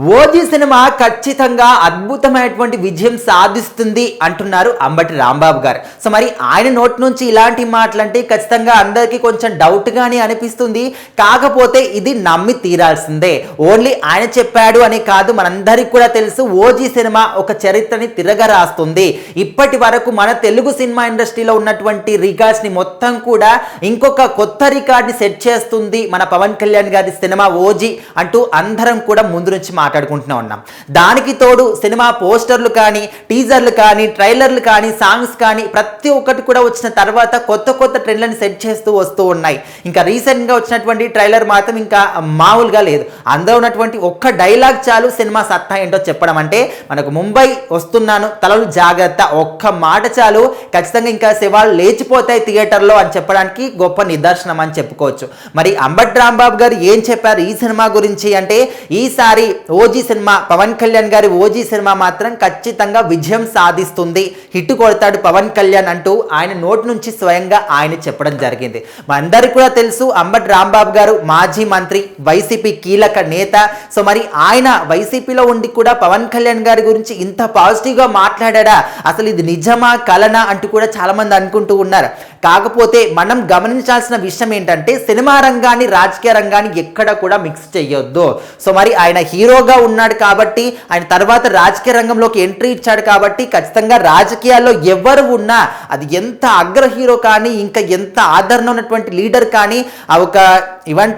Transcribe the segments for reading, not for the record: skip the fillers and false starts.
OG cinema ఖచ్చితంగా అద్భుతమైనటువంటి విజయం సాధిస్తుంది అంటున్నారు అంబటి రాంబాబు గారు. సో మరి ఆయన నోటి నుంచి ఇలాంటి మాటలంటే ఖచ్చితంగా అందరికీ కొంచెం డౌట్గానే అనిపిస్తుంది. కాకపోతే ఇది నమ్మి తీరాల్సిందే. ఓన్లీ ఆయన చెప్పాడు అని కాదు, మనందరికీ కూడా తెలుసు ఓజీ సినిమా ఒక చరిత్రని తిరగరాస్తుంది. ఇప్పటి వరకు మన తెలుగు సినిమా ఇండస్ట్రీలో ఉన్నటువంటి రికార్డ్స్ని మొత్తం కూడా ఇంకొక కొత్త రికార్డ్ని సెట్ చేస్తుంది మన పవన్ కళ్యాణ్ గారి సినిమా ఓజీ అంటూ అందరం కూడా ముందు నుంచి మాట్లాడుకుంటూనే ఉన్నాం. దానికి తోడు సినిమా పోస్టర్లు కానీ, టీజర్లు కానీ, ట్రైలర్లు కానీ, సాంగ్స్ కానీ ప్రతి ఒక్కటి కూడా వచ్చిన తర్వాత కొత్త కొత్త ట్రెండ్లను సెట్ చేస్తూ వస్తూ ఉన్నాయి. ఇంకా రీసెంట్గా వచ్చినటువంటి ట్రైలర్ మాత్రం ఇంకా మామూలుగా లేదు. అందులో ఉన్నటువంటి ఒక్క డైలాగ్ చాలు సినిమా సత్తా ఏంటో చెప్పడం. అంటే మనకు ముంబై వస్తున్నాను తలలు జాగ్రత్త ఒక్క మాట చాలు ఖచ్చితంగా ఇంకా శివాలు లేచిపోతాయి థియేటర్లో అని చెప్పడానికి గొప్ప నిదర్శనం అని చెప్పుకోవచ్చు. మరి అంబటి రాంబాబు గారు ఏం చెప్పారు ఈ సినిమా గురించి అంటే, ఈసారి ఓజీ సినిమా, పవన్ కళ్యాణ్ గారి ఓజీ సినిమా మాత్రం ఖచ్చితంగా విజయం సాధిస్తుంది, హిట్ కొడతాడు పవన్ కళ్యాణ్ అంటూ ఆయన నోటి నుంచి స్వయంగా ఆయన చెప్పడం జరిగింది. మనందరికీ కూడా తెలుసు అంబటి రాంబాబు గారు మాజీ మంత్రి, వైసీపీ కీలక నేత. సో మరి ఆయన వైసీపీలో ఉండి కూడా పవన్ కళ్యాణ్ గారి గురించి ఇంత పాజిటివ్గా మాట్లాడా, అసలు ఇది నిజమా కలనా అంటూ కూడా చాలా మంది అనుకుంటూ ఉన్నారు. కాకపోతే మనం గమనించాల్సిన విషయం ఏంటంటే, సినిమా రంగాన్ని రాజకీయ రంగాన్ని ఎక్కడ కూడా మిక్స్ చేయొద్దు. సో మరి ఆయన హీరోగా ఉన్నాడు కాబట్టి, ఆయన తర్వాత రాజకీయ రంగంలోకి ఎంట్రీ ఇచ్చాడు కాబట్టి ఖచ్చితంగా రాజకీయాల్లో ఎవరు ఉన్నా, అది ఎంత అగ్ర హీరో కానీ, ఇంకా ఎంత ఆదరణ ఉన్నటువంటి లీడర్ కానీ,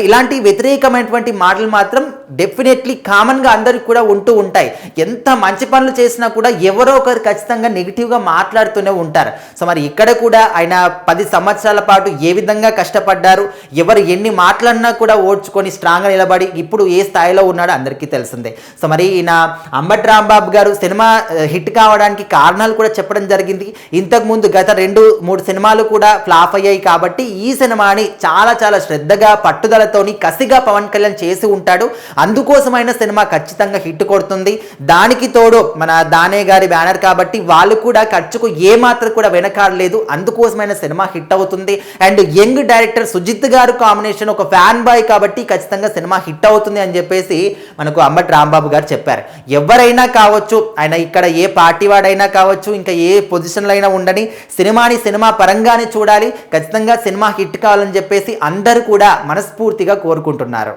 ఇలాంటి వ్యతిరేకమైనటువంటి మాటలు మాత్రం డెఫినెట్లీ కామన్గా అందరికి కూడా ఉంటూ ఉంటాయి. ఎంత మంచి పనులు చేసినా కూడా ఎవరో ఒకరు ఖచ్చితంగా నెగిటివ్గా మాట్లాడుతూనే ఉంటారు. సో మరి ఇక్కడ కూడా ఆయన 10 సంవత్సరాల పాటు ఏ విధంగా కష్టపడ్డారు, ఎవరు ఎన్ని మాట్లాడినా కూడా ఓడ్చుకొని స్ట్రాంగ్గా నిలబడి ఇప్పుడు ఏ స్థాయిలో ఉన్నాడో అందరికీ తెలిసిందే. సో మరి ఈయన అంబటి రాంబాబు గారు సినిమా హిట్ కావడానికి కారణాలు కూడా చెప్పడం జరిగింది. ఇంతకుముందు గత 2-3 సినిమాలు కూడా ఫ్లాప్ అయ్యాయి కాబట్టి ఈ సినిమాని చాలా చాలా శ్రద్ధగా పట్టుదలతోని కసిగా పవన్ కళ్యాణ్ చేసి ఉంటాడు. అందుకోసమైన సినిమా ఖచ్చితంగా హిట్ కొడుతుంది. దానికి తోడు మన దానే గారి బ్యానర్ కాబట్టి వాళ్ళు కూడా ఖర్చుకు ఏమాత్రం కూడా వెనకాడలేదు. అందుకోసమైన సినిమా హిట్ అవుతుంది. అండ్ యంగ్ డైరెక్టర్ సుజిత్ గారు కాంబినేషన్ ఒక ఫ్యాన్ బాయ్ కాబట్టి ఖచ్చితంగా సినిమా హిట్ అవుతుంది అని చెప్పేసి మనకు అంబటి రాంబాబు గారు చెప్పారు. ఎవరైనా కావచ్చు, ఆయన ఇక్కడ ఏ పార్టీ వాడైనా కావచ్చు, ఇంకా ఏ పొజిషన్లో అయినా ఉండని, సినిమాని సినిమా పరంగానే చూడాలి, ఖచ్చితంగా సినిమా హిట్ కావాలని చెప్పేసి అందరూ కూడా మనస్ఫూర్తిగా కోరుకుంటున్నారు.